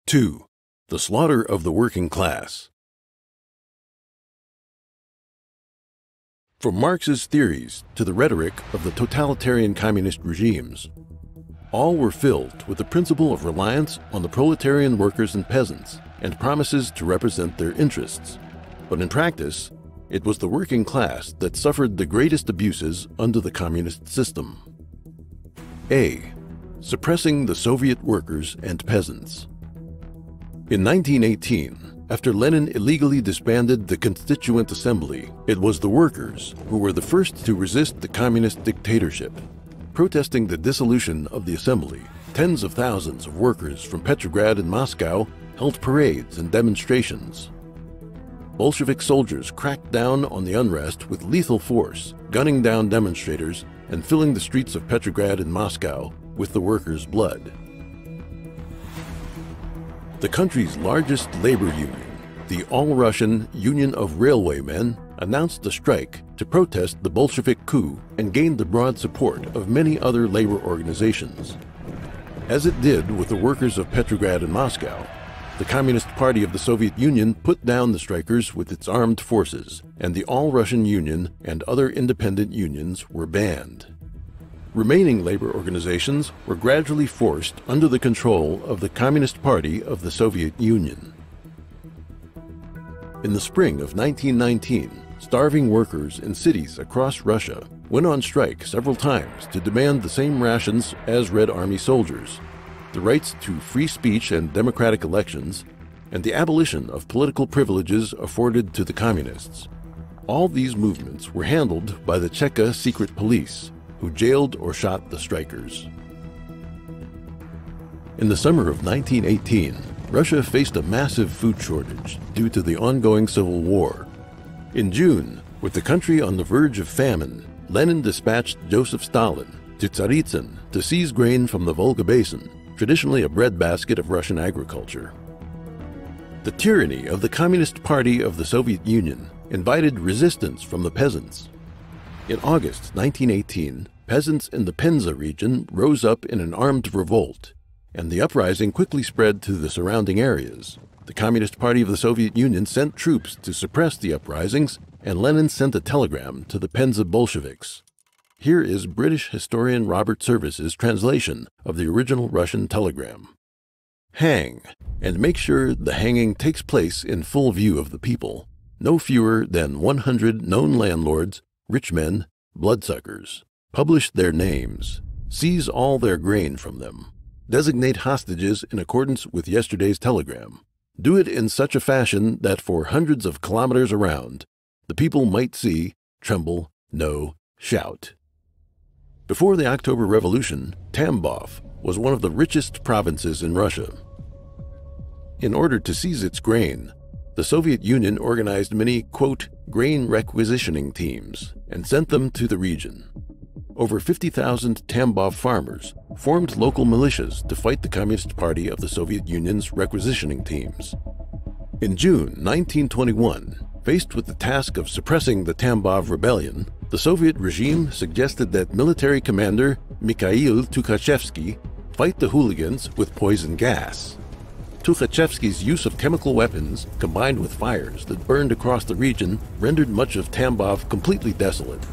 2. The slaughter of the working class. From Marx's theories to the rhetoric of the totalitarian communist regimes, all were filled with the principle of reliance on the proletarian workers and peasants and promises to represent their interests. But in practice, it was the working class that suffered the greatest abuses under the communist system. A. Suppressing the Soviet workers and peasants. In 1918, after Lenin illegally disbanded the Constituent Assembly, it was the workers who were the first to resist the communist dictatorship. Protesting the dissolution of the assembly, tens of thousands of workers from Petrograd and Moscow held parades and demonstrations. Bolshevik soldiers cracked down on the unrest with lethal force, gunning down demonstrators and filling the streets of Petrograd and Moscow with the workers' blood. The country's largest labor union, the All-Russian Union of Railwaymen, announced a strike to protest the Bolshevik coup and gained the broad support of many other labor organizations. As it did with the workers of Petrograd and Moscow, the Communist Party of the Soviet Union put down the strikers with its armed forces, and the All-Russian Union and other independent unions were banned. Remaining labor organizations were gradually forced under the control of the Communist Party of the Soviet Union. In the spring of 1919, starving workers in cities across Russia went on strike several times to demand the same rations as Red Army soldiers, the rights to free speech and democratic elections, and the abolition of political privileges afforded to the communists. All these movements were handled by the Cheka secret police, who jailed or shot the strikers. In the summer of 1918, Russia faced a massive food shortage due to the ongoing civil war. In June, with the country on the verge of famine, Lenin dispatched Joseph Stalin to Tsaritsyn to seize grain from the Volga Basin, traditionally a breadbasket of Russian agriculture. The tyranny of the Communist Party of the Soviet Union invited resistance from the peasants. In August 1918, peasants in the Penza region rose up in an armed revolt, and the uprising quickly spread to the surrounding areas. The Communist Party of the Soviet Union sent troops to suppress the uprisings, and Lenin sent a telegram to the Penza Bolsheviks. Here is British historian Robert Service's translation of the original Russian telegram. Hang, and make sure the hanging takes place in full view of the people. No fewer than 100 known landlords, rich men, bloodsuckers. Publish their names. Seize all their grain from them. Designate hostages in accordance with yesterday's telegram. Do it in such a fashion that for hundreds of kilometers around, the people might see, tremble, know, shout. Before the October Revolution, Tambov was one of the richest provinces in Russia. In order to seize its grain, the Soviet Union organized many, quote, grain requisitioning teams and sent them to the region. Over 50,000 Tambov farmers formed local militias to fight the Communist Party of the Soviet Union's requisitioning teams. In June 1921, faced with the task of suppressing the Tambov rebellion, the Soviet regime suggested that military commander Mikhail Tukhachevsky fight the hooligans with poison gas. Tukhachevsky's use of chemical weapons, combined with fires that burned across the region, rendered much of Tambov completely desolate.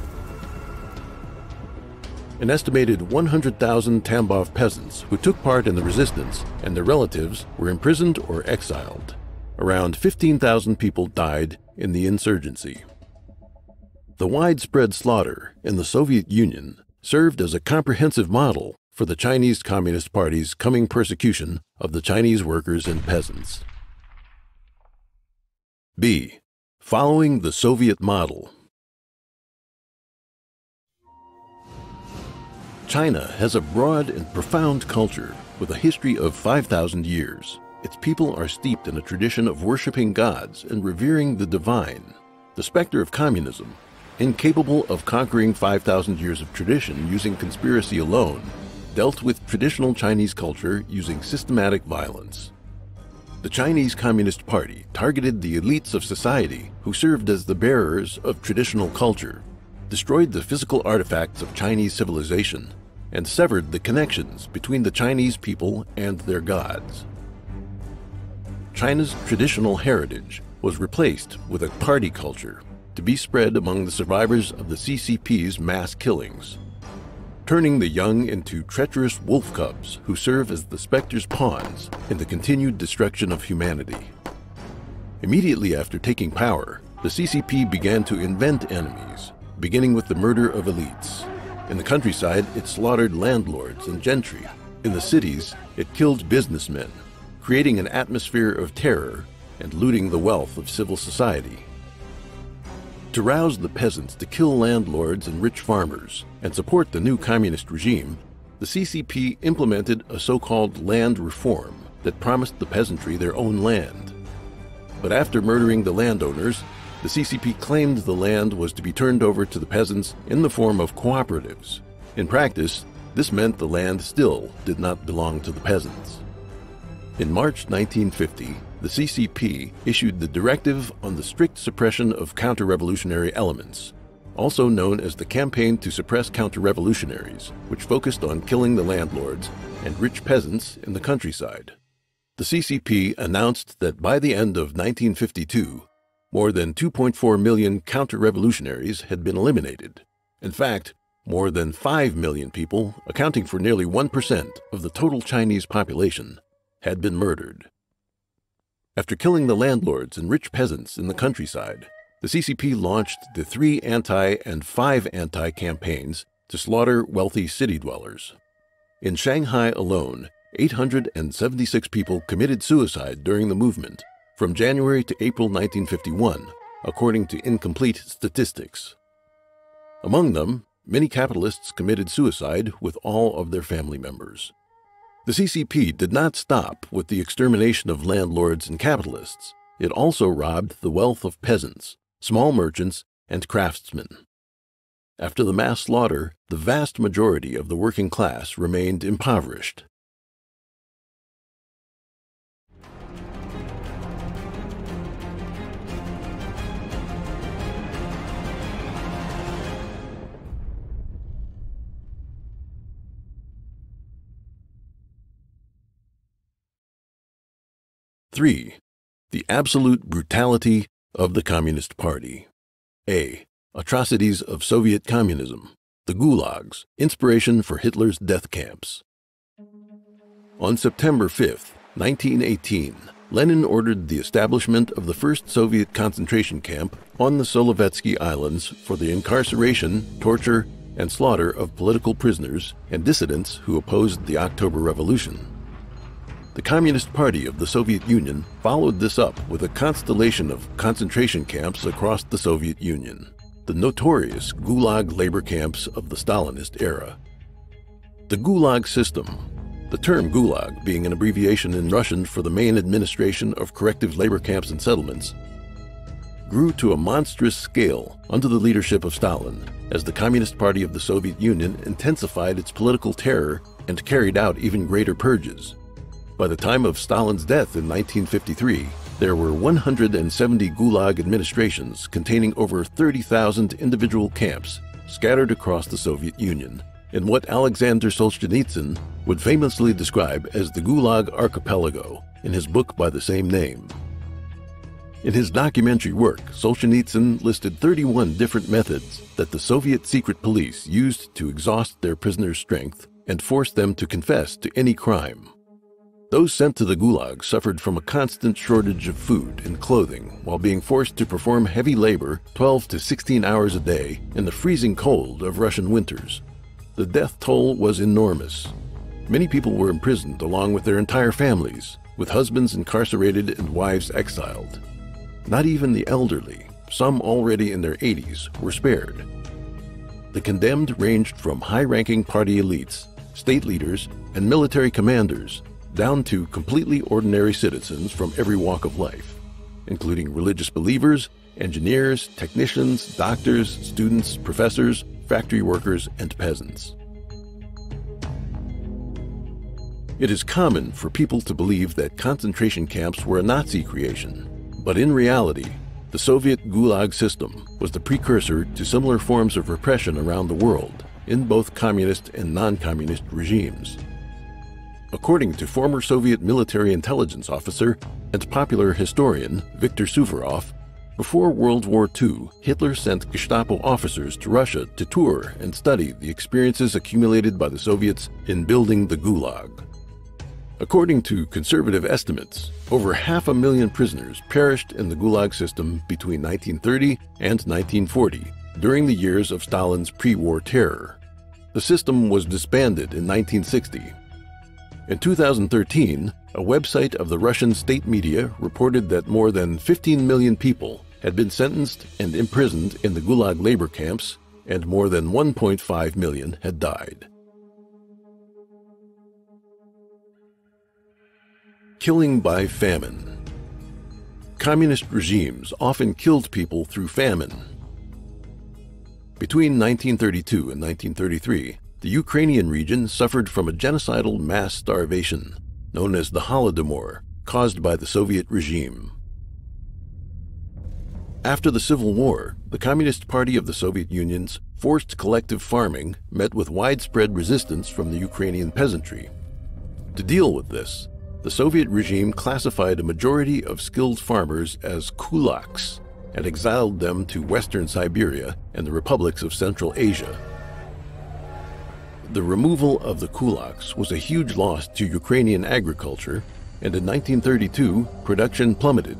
An estimated 100,000 Tambov peasants who took part in the resistance and their relatives were imprisoned or exiled. Around 15,000 people died in the insurgency. The widespread slaughter in the Soviet Union served as a comprehensive model for the Chinese Communist Party's coming persecution of the Chinese workers and peasants. B. Following the Soviet model. China has a broad and profound culture with a history of 5,000 years. Its people are steeped in a tradition of worshiping gods and revering the divine. The specter of communism, incapable of conquering 5,000 years of tradition using conspiracy alone, dealt with traditional Chinese culture using systematic violence. The Chinese Communist Party targeted the elites of society who served as the bearers of traditional culture, destroyed the physical artifacts of Chinese civilization, and severed the connections between the Chinese people and their gods. China's traditional heritage was replaced with a party culture to be spread among the survivors of the CCP's mass killings, turning the young into treacherous wolf cubs who serve as the specter's pawns in the continued destruction of humanity. Immediately after taking power, the CCP began to invent enemies, beginning with the murder of elites. In the countryside, it slaughtered landlords and gentry. In the cities, it killed businessmen, creating an atmosphere of terror and looting the wealth of civil society. To rouse the peasants to kill landlords and rich farmers and support the new communist regime, the CCP implemented a so-called land reform that promised the peasantry their own land. But after murdering the landowners, the CCP claimed the land was to be turned over to the peasants in the form of cooperatives. In practice, this meant the land still did not belong to the peasants. In March 1950, the CCP issued the Directive on the Strict Suppression of Counter-Revolutionary Elements, also known as the Campaign to Suppress Counter-Revolutionaries, which focused on killing the landlords and rich peasants in the countryside. The CCP announced that by the end of 1952, more than 2.4 million counter-revolutionaries had been eliminated. In fact, more than 5 million people, accounting for nearly 1% of the total Chinese population, had been murdered. After killing the landlords and rich peasants in the countryside, the CCP launched the 3 anti- and 5 anti campaigns to slaughter wealthy city dwellers. In Shanghai alone, 876 people committed suicide during the movement from January to April 1951, according to incomplete statistics. Among them, many capitalists committed suicide with all of their family members. The CCP did not stop with the extermination of landlords and capitalists. It also robbed the wealth of peasants, small merchants, and craftsmen. After the mass slaughter, the vast majority of the working class remained impoverished. (3) The absolute brutality of the Communist Party. A. Atrocities of Soviet communism. The Gulags, inspiration for Hitler's death camps. On September 5, 1918, Lenin ordered the establishment of the first Soviet concentration camp on the Solovetsky Islands for the incarceration, torture, and slaughter of political prisoners and dissidents who opposed the October Revolution. The Communist Party of the Soviet Union followed this up with a constellation of concentration camps across the Soviet Union, the notorious Gulag labor camps of the Stalinist era. The Gulag system, the term Gulag being an abbreviation in Russian for the main administration of corrective labor camps and settlements, grew to a monstrous scale under the leadership of Stalin as the Communist Party of the Soviet Union intensified its political terror and carried out even greater purges. By the time of Stalin's death in 1953, there were 170 Gulag administrations containing over 30,000 individual camps scattered across the Soviet Union, in what Alexander Solzhenitsyn would famously describe as the Gulag Archipelago in his book by the same name. In his documentary work, Solzhenitsyn listed 31 different methods that the Soviet secret police used to exhaust their prisoners' strength and force them to confess to any crime. Those sent to the Gulag suffered from a constant shortage of food and clothing while being forced to perform heavy labor 12 to 16 hours a day in the freezing cold of Russian winters. The death toll was enormous. Many people were imprisoned along with their entire families, with husbands incarcerated and wives exiled. Not even the elderly, some already in their 80s, were spared. The condemned ranged from high-ranking party elites, state leaders, and military commanders, down to completely ordinary citizens from every walk of life, including religious believers, engineers, technicians, doctors, students, professors, factory workers, and peasants. It is common for people to believe that concentration camps were a Nazi creation, but in reality, the Soviet Gulag system was the precursor to similar forms of repression around the world in both communist and non-communist regimes. According to former Soviet military intelligence officer and popular historian Viktor Suvorov, before World War II, Hitler sent Gestapo officers to Russia to tour and study the experiences accumulated by the Soviets in building the Gulag. According to conservative estimates, over 500,000 prisoners perished in the Gulag system between 1930 and 1940, during the years of Stalin's pre-war terror. The system was disbanded in 1960. In 2013, a website of the Russian state media reported that more than 15 million people had been sentenced and imprisoned in the Gulag labor camps, and more than 1.5 million had died. Killing by famine. Communist regimes often killed people through famine. Between 1932 and 1933, the Ukrainian region suffered from a genocidal mass starvation, known as the Holodomor, caused by the Soviet regime. After the Civil War, the Communist Party of the Soviet Union's forced collective farming met with widespread resistance from the Ukrainian peasantry. To deal with this, the Soviet regime classified a majority of skilled farmers as kulaks and exiled them to Western Siberia and the republics of Central Asia. The removal of the kulaks was a huge loss to Ukrainian agriculture, and in 1932, production plummeted.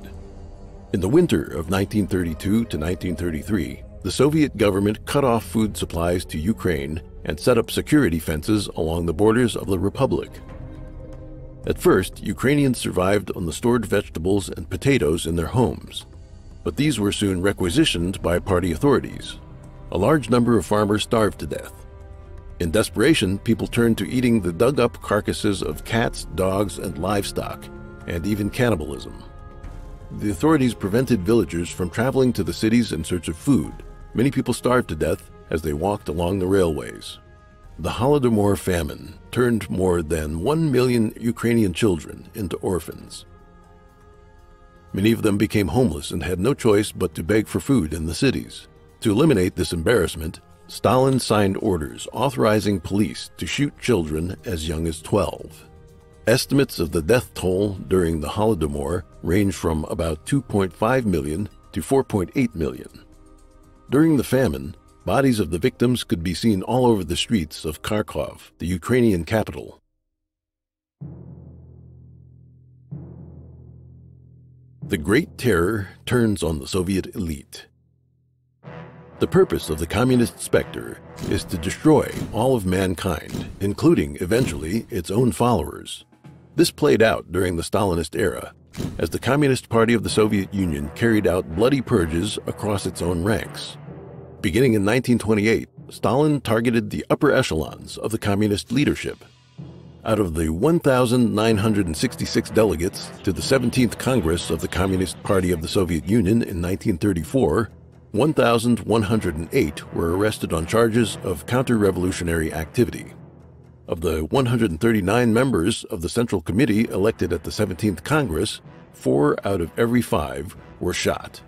In the winter of 1932 to 1933, the Soviet government cut off food supplies to Ukraine and set up security fences along the borders of the republic. At first, Ukrainians survived on the stored vegetables and potatoes in their homes, but these were soon requisitioned by party authorities. A large number of farmers starved to death. In desperation, people turned to eating the dug-up carcasses of cats, dogs, and livestock, and even cannibalism. The authorities prevented villagers from traveling to the cities in search of food. Many people starved to death as they walked along the railways. The Holodomor famine turned more than 1 million Ukrainian children into orphans. Many of them became homeless and had no choice but to beg for food in the cities. To eliminate this embarrassment, Stalin signed orders authorizing police to shoot children as young as 12. Estimates of the death toll during the Holodomor range from about 2.5 million to 4.8 million. During the famine, bodies of the victims could be seen all over the streets of Kharkov, the Ukrainian capital. The Great Terror turns on the Soviet elite. The purpose of the communist specter is to destroy all of mankind, including, eventually, its own followers. This played out during the Stalinist era, as the Communist Party of the Soviet Union carried out bloody purges across its own ranks. Beginning in 1928, Stalin targeted the upper echelons of the communist leadership. Out of the 1,966 delegates to the 17th Congress of the Communist Party of the Soviet Union in 1934, 1,108 were arrested on charges of counter-revolutionary activity. Of the 139 members of the Central Committee elected at the 17th Congress, 4 out of every 5 were shot.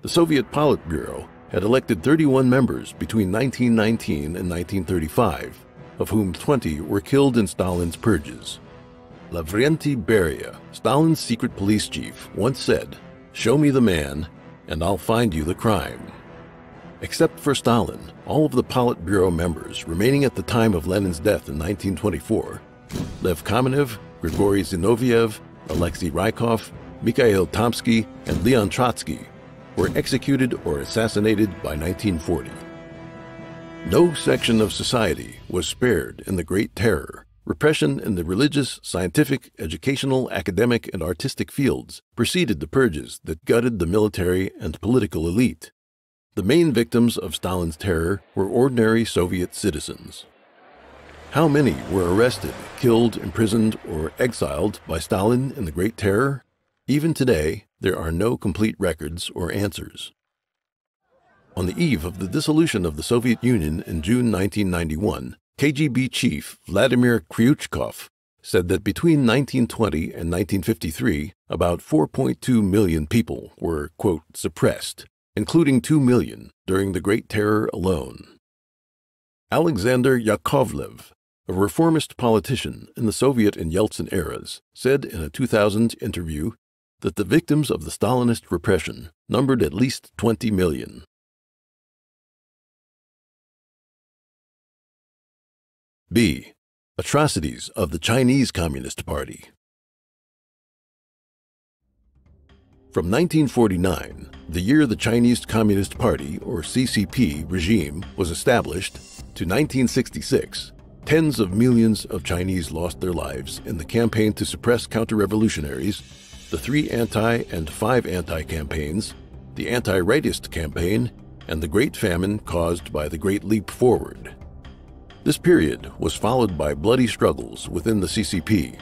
The Soviet Politburo had elected 31 members between 1919 and 1935, of whom 20 were killed in Stalin's purges. Lavrentiy Beria, Stalin's secret police chief, once said, "Show me the man, and I'll find you the crime." Except for Stalin, all of the Politburo members remaining at the time of Lenin's death in 1924, Lev Kamenev, Grigory Zinoviev, Alexei Rykov, Mikhail Tomsky, and Leon Trotsky, were executed or assassinated by 1940. No section of society was spared in the Great Terror. Repression in the religious, scientific, educational, academic, and artistic fields preceded the purges that gutted the military and political elite. The main victims of Stalin's terror were ordinary Soviet citizens. How many were arrested, killed, imprisoned, or exiled by Stalin in the Great Terror? Even today, there are no complete records or answers. On the eve of the dissolution of the Soviet Union in June 1991, KGB chief Vladimir Kryuchkov said that between 1920 and 1953, about 4.2 million people were, quote, suppressed, including 2 million during the Great Terror alone. Alexander Yakovlev, a reformist politician in the Soviet and Yeltsin eras, said in a 2000 interview that the victims of the Stalinist repression numbered at least 20 million. B. Atrocities of the Chinese Communist Party. From 1949, the year the Chinese Communist Party, or CCP, regime was established, to 1966, tens of millions of Chinese lost their lives in the campaign to suppress counter-revolutionaries, the 3 anti- and 5 anti-campaigns, the anti-rightist campaign, and the Great Famine caused by the Great Leap Forward. This period was followed by bloody struggles within the CCP.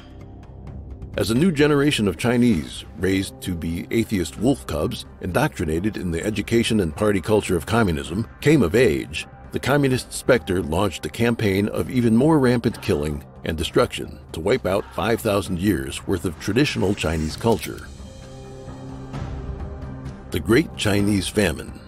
As a new generation of Chinese, raised to be atheist wolf cubs, indoctrinated in the education and party culture of communism, came of age, the communist specter launched a campaign of even more rampant killing and destruction to wipe out 5,000 years worth of traditional Chinese culture. The Great Chinese Famine.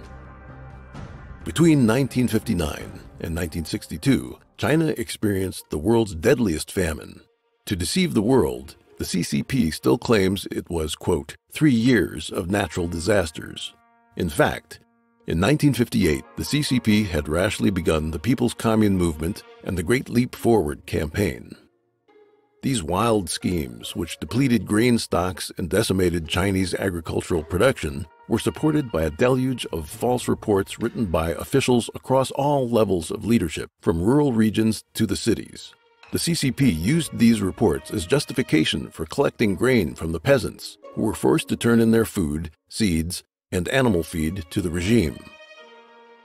Between 1959 and 1962, China experienced the world's deadliest famine. To deceive the world, the CCP still claims it was, quote, 3 years of natural disasters. In fact, in 1958, the CCP had rashly begun the People's Commune movement and the Great Leap Forward campaign. These wild schemes, which depleted grain stocks and decimated Chinese agricultural production, were supported by a deluge of false reports written by officials across all levels of leadership, from rural regions to the cities. The CCP used these reports as justification for collecting grain from the peasants, who were forced to turn in their food, seeds, and animal feed to the regime.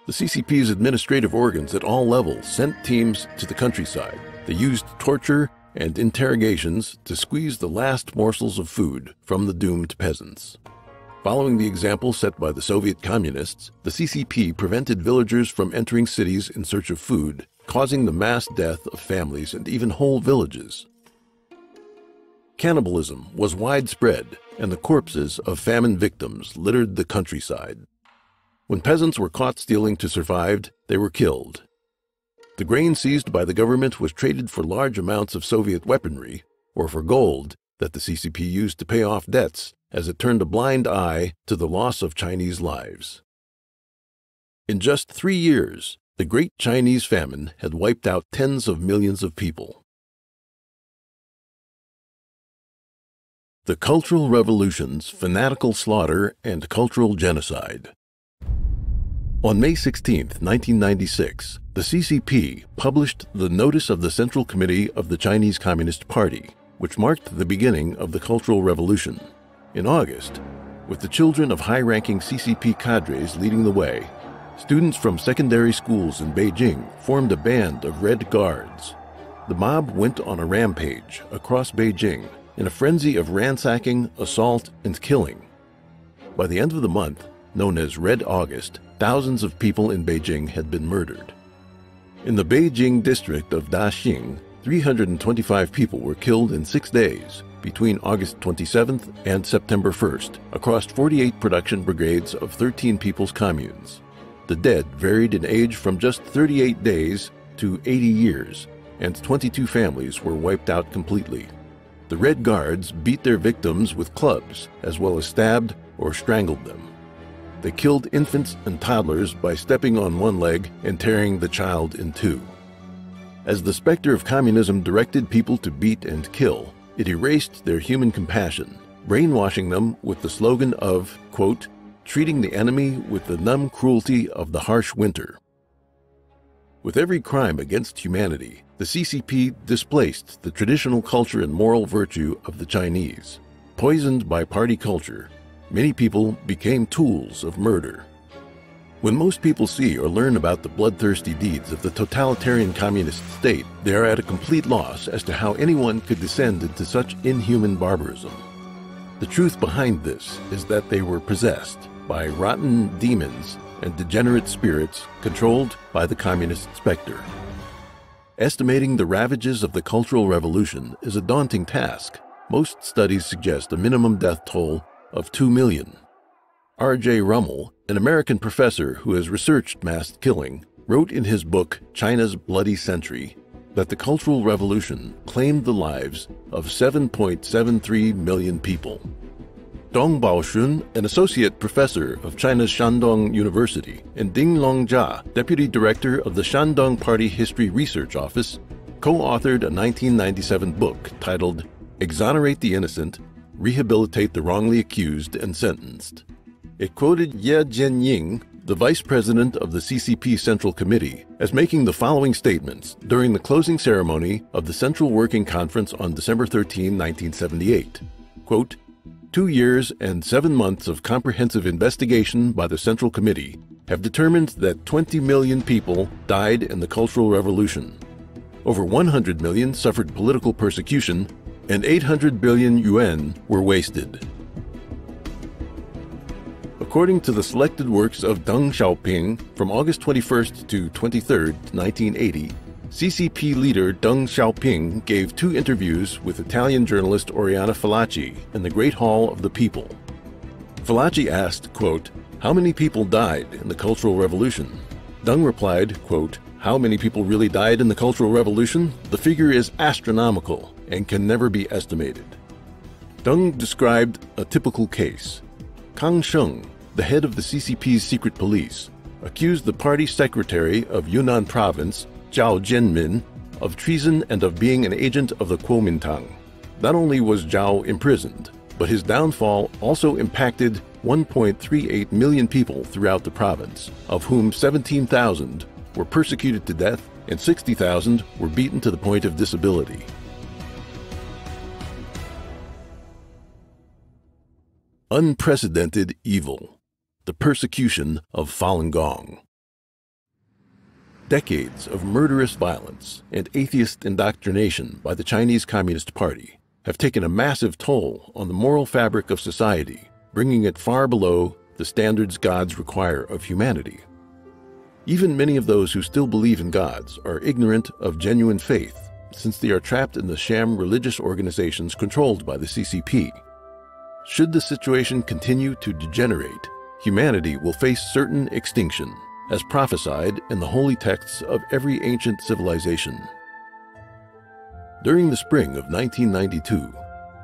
The CCP's administrative organs at all levels sent teams to the countryside. They used torture and interrogations to squeeze the last morsels of food from the doomed peasants. Following the example set by the Soviet communists, the CCP prevented villagers from entering cities in search of food, causing the mass death of families and even whole villages. Cannibalism was widespread, and the corpses of famine victims littered the countryside. When peasants were caught stealing to survive, they were killed. The grain seized by the government was traded for large amounts of Soviet weaponry, or for gold that the CCP used to pay off debts, as it turned a blind eye to the loss of Chinese lives. In just 3 years, the Great Chinese Famine had wiped out tens of millions of people. The Cultural Revolution's fanatical slaughter and cultural genocide. On May 16, 1996, the CCP published the Notice of the Central Committee of the Chinese Communist Party, which marked the beginning of the Cultural Revolution. In August, with the children of high-ranking CCP cadres leading the way, students from secondary schools in Beijing formed a band of Red Guards. The mob went on a rampage across Beijing in a frenzy of ransacking, assault, and killing. By the end of the month, known as Red August, thousands of people in Beijing had been murdered. In the Beijing district of Daxing, 325 people were killed in 6 days, between August 27th and September 1st, across 48 production brigades of 13 people's communes. The dead varied in age from just 38 days to 80 years, and 22 families were wiped out completely. The Red Guards beat their victims with clubs, as well as stabbed or strangled them. They killed infants and toddlers by stepping on one leg and tearing the child in two. As the specter of communism directed people to beat and kill, it erased their human compassion, brainwashing them with the slogan of, quote, treating the enemy with the numb cruelty of the harsh winter. With every crime against humanity, the CCP displaced the traditional culture and moral virtue of the Chinese. Poisoned by party culture, many people became tools of murder. When most people see or learn about the bloodthirsty deeds of the totalitarian communist state, they are at a complete loss as to how anyone could descend into such inhuman barbarism. The truth behind this is that they were possessed by rotten demons and degenerate spirits controlled by the communist specter. Estimating the ravages of the Cultural Revolution is a daunting task. Most studies suggest a minimum death toll of 2 million. R.J. Rummel, an American professor who has researched mass killing, wrote in his book China's Bloody Century, that the Cultural Revolution claimed the lives of 7.73 million people. Dong Baoshun, an associate professor of China's Shandong University, and Ding Longjia, deputy director of the Shandong Party History Research Office, co-authored a 1997 book titled Exonerate the Innocent, Rehabilitate the Wrongly Accused and Sentenced. It quoted Ye Jianying, the vice president of the CCP Central Committee, as making the following statements during the closing ceremony of the Central Working Conference on December 13, 1978. Quote, 2 years and 7 months of comprehensive investigation by the Central Committee have determined that 20 million people died in the Cultural Revolution. Over 100 million suffered political persecution, and 800 billion yuan were wasted. According to the selected works of Deng Xiaoping from August 21st to 23rd, 1980, CCP leader Deng Xiaoping gave 2 interviews with Italian journalist Oriana Fallaci in the Great Hall of the People. Fallaci asked, quote, "How many people died in the Cultural Revolution?" Deng replied, quote, "How many people really died in the Cultural Revolution? The figure is astronomical and can never be estimated." Deng described a typical case. Kang Sheng, the head of the CCP's secret police, accused the party secretary of Yunnan province, Zhao Jianmin, of treason and of being an agent of the Kuomintang. Not only was Zhao imprisoned, but his downfall also impacted 1.38 million people throughout the province, of whom 17,000 were persecuted to death and 60,000 were beaten to the point of disability. Unprecedented evil. The persecution of Falun Gong. Decades of murderous violence and atheist indoctrination by the Chinese Communist Party have taken a massive toll on the moral fabric of society, bringing it far below the standards gods require of humanity. Even many of those who still believe in gods are ignorant of genuine faith, since they are trapped in the sham religious organizations controlled by the CCP. Should the situation continue to degenerate, humanity will face certain extinction, as prophesied in the holy texts of every ancient civilization. During the spring of 1992,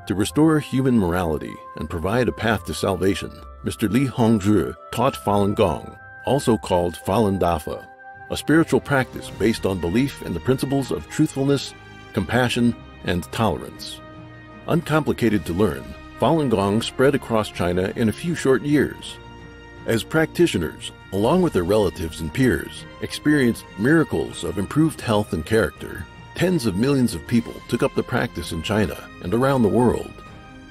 to restore human morality and provide a path to salvation, Mr. Li Hongzhi taught Falun Gong, also called Falun Dafa, a spiritual practice based on belief in the principles of truthfulness, compassion, and tolerance. Uncomplicated to learn, Falun Gong spread across China in a few short years. As practitioners, along with their relatives and peers, experienced miracles of improved health and character, tens of millions of people took up the practice in China and around the world.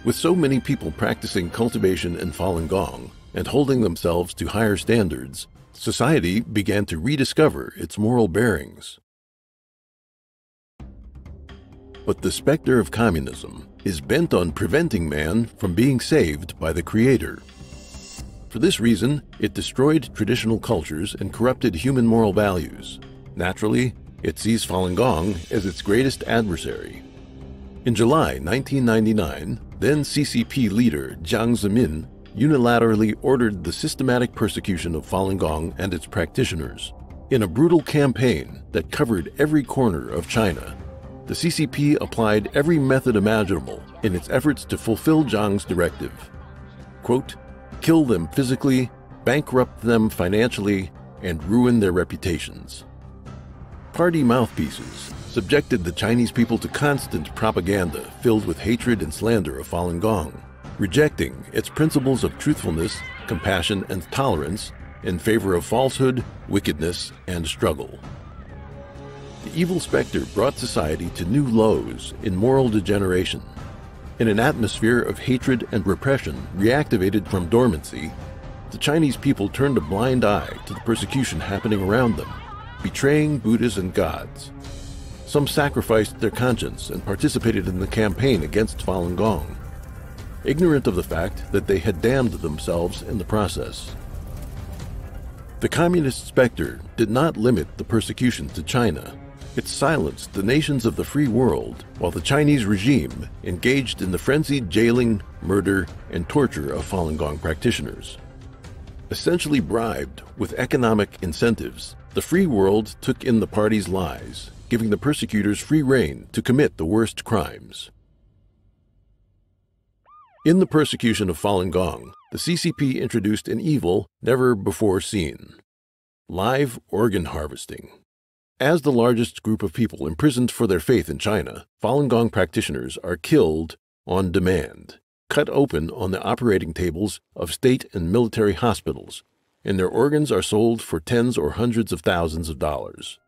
With so many people practicing cultivation in Falun Gong and holding themselves to higher standards, society began to rediscover its moral bearings. But the specter of communism is bent on preventing man from being saved by the Creator. For this reason, it destroyed traditional cultures and corrupted human moral values. Naturally, it sees Falun Gong as its greatest adversary. In July 1999, then CCP leader Jiang Zemin unilaterally ordered the systematic persecution of Falun Gong and its practitioners. In a brutal campaign that covered every corner of China, the CCP applied every method imaginable in its efforts to fulfill Jiang's directive. Quote, "Kill them physically, bankrupt them financially, and ruin their reputations." Party mouthpieces subjected the Chinese people to constant propaganda filled with hatred and slander of Falun Gong, rejecting its principles of truthfulness, compassion, and tolerance in favor of falsehood, wickedness, and struggle. The evil specter brought society to new lows in moral degeneration. In an atmosphere of hatred and repression reactivated from dormancy, the Chinese people turned a blind eye to the persecution happening around them, betraying Buddhas and gods. Some sacrificed their conscience and participated in the campaign against Falun Gong, ignorant of the fact that they had damned themselves in the process. The communist specter did not limit the persecution to China. It silenced the nations of the free world, while the Chinese regime engaged in the frenzied jailing, murder, and torture of Falun Gong practitioners. Essentially bribed with economic incentives, the free world took in the party's lies, giving the persecutors free rein to commit the worst crimes. In the persecution of Falun Gong, the CCP introduced an evil never before seen: live organ harvesting. As the largest group of people imprisoned for their faith in China, Falun Gong practitioners are killed on demand, cut open on the operating tables of state and military hospitals, and their organs are sold for tens or hundreds of thousands of dollars.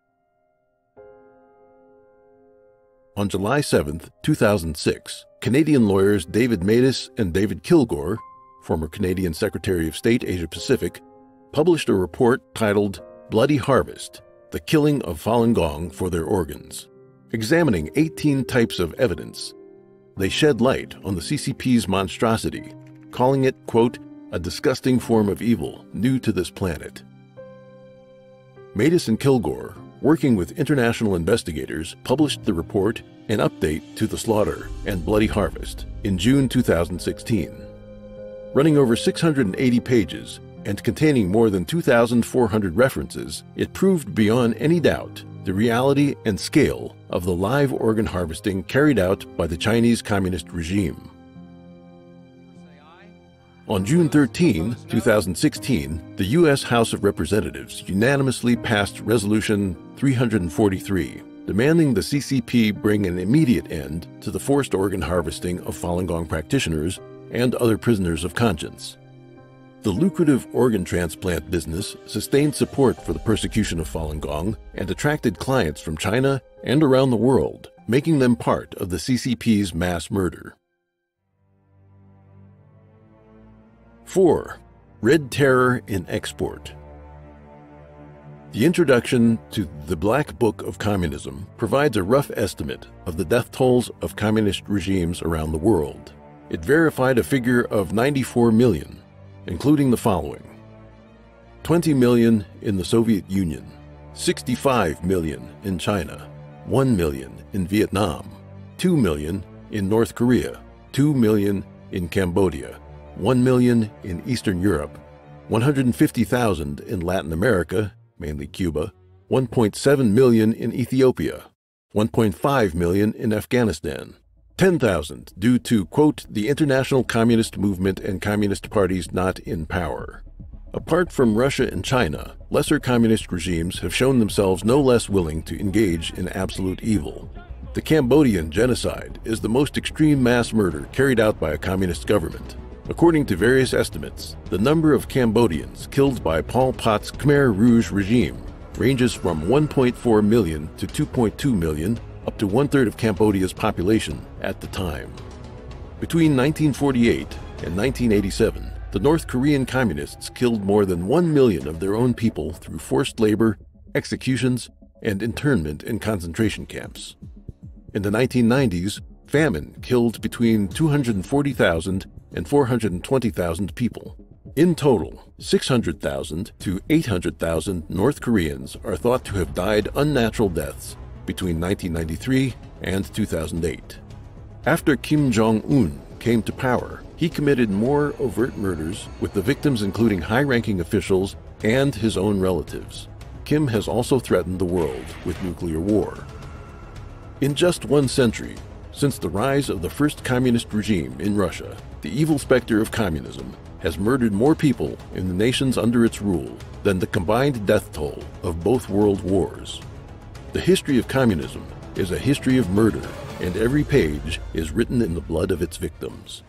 On July 7, 2006, Canadian lawyers David Matas and David Kilgour, former Canadian Secretary of State Asia-Pacific, published a report titled "Bloody Harvest: The Killing of Falun Gong for Their Organs." Examining 18 types of evidence, they shed light on the CCP's monstrosity, calling it, quote, "a disgusting form of evil new to this planet." Matas and Kilgour, working with international investigators, published the report "An Update to the Slaughter and Bloody Harvest" in June 2016. Running over 680 pages and containing more than 2,400 references, it proved beyond any doubt the reality and scale of the live organ harvesting carried out by the Chinese Communist regime. On June 13, 2016, the U.S. House of Representatives unanimously passed Resolution 343, demanding the CCP bring an immediate end to the forced organ harvesting of Falun Gong practitioners and other prisoners of conscience. The lucrative organ transplant business sustained support for the persecution of Falun Gong and attracted clients from China and around the world, making them part of the CCP's mass murder. 4. Red Terror in Export. The introduction to the Black Book of Communism provides a rough estimate of the death tolls of communist regimes around the world. It verified a figure of 94 million, including the following: 20 million in the Soviet Union, 65 million in China, 1 million in Vietnam, 2 million in North Korea, 2 million in Cambodia, 1 million in Eastern Europe, 150,000 in Latin America, mainly Cuba, 1.7 million in Ethiopia, 1.5 million in Afghanistan, 10,000 due to, quote, the international communist movement and communist parties not in power. Apart from Russia and China, lesser communist regimes have shown themselves no less willing to engage in absolute evil. The Cambodian genocide is the most extreme mass murder carried out by a communist government. According to various estimates, the number of Cambodians killed by Pol Pot's Khmer Rouge regime ranges from 1.4 million to 2.2 million, up to one-third of Cambodia's population at the time. Between 1948 and 1987, the North Korean communists killed more than 1 million of their own people through forced labor, executions, and internment in concentration camps. In the 1990s, famine killed between 240,000 and 420,000 people. In total, 600,000 to 800,000 North Koreans are thought to have died unnatural deaths between 1993 and 2008. After Kim Jong-un came to power, he committed more overt murders, with the victims including high-ranking officials and his own relatives. Kim has also threatened the world with nuclear war. In just 1 century, since the rise of the first communist regime in Russia, the evil specter of communism has murdered more people in the nations under its rule than the combined death toll of both world wars. The history of communism is a history of murder, and every page is written in the blood of its victims.